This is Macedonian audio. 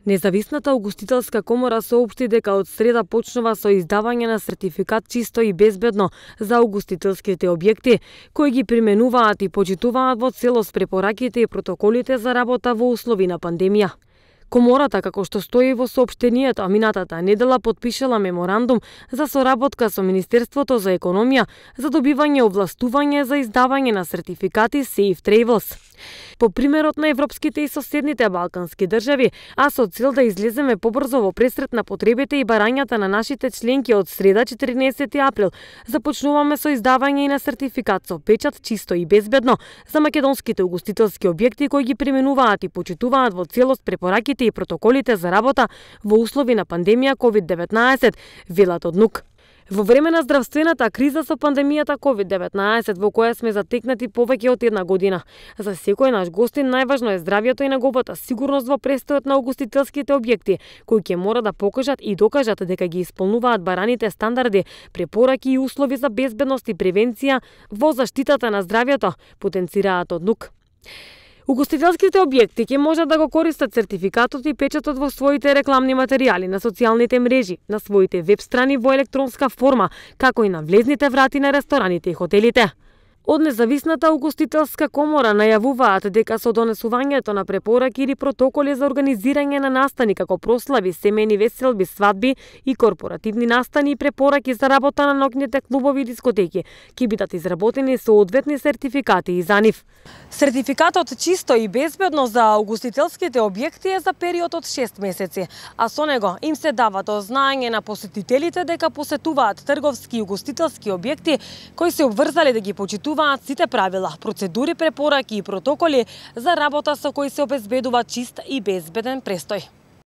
Независната угостителска комора соопшти дека од среда почнува со издавање на сертификат чисто и безбедно за угостителските објекти, кои ги применуваат и почитуваат во целост препораките и протоколите за работа во услови на пандемија. Комората, како што стои во соопштението, минатата недела потпишала меморандум за соработка со Министерството за економија за добивање овластување за издавање на сертификати Safe Travels. По примерот на европските и соседните балкански држави, а со цел да излеземе побрзо во пресрет на потребите и барањата на нашите членки, од среда 14 април започнуваме со издавање и на сертификат со печат чисто и безбедно за македонските угостителски објекти кои ги применуваат и почитуваат во целост препораките и протоколите за работа во услови на пандемија COVID-19, велат од НУК. Во време на здравствената криза со пандемијата COVID-19, во која сме затекнати повеќе од една година, за секој наш гостин најважно е здравјето и неговата сигурност во престојот на угостителските објекти, кои ќе мора да покажат и докажат дека ги исполнуваат бараните стандарди, препораки и услови за безбедност и превенција во заштитата на здравјето, потенцираат од НУК. Угостителските објекти ќе можат да го користат сертификатот и печатот во своите рекламни материјали, на социјалните мрежи, на своите веб страни во електронска форма, како и на влезните врати на рестораните и хотелите. Од Независната угостителска комора најавуваат дека со донесувањето на препораки или протоколи за организирање на настани како прослави, семени веселби, свадби и корпоративни настани и препораки за работа на ноќните клубови и дискотеки ќе бидат изработени соодветни сертификати и за нив. Сертификатот чисто и безбедно за угостителските објекти е за период од 6 месеци, а со него им се дава до знаење на посетителите дека посетуваат трговски и угостителски објекти кои се обврзали да ги почитуваат сите правила, процедури, препораки и протоколи за работа со кои се обезбедува чист и безбеден престој.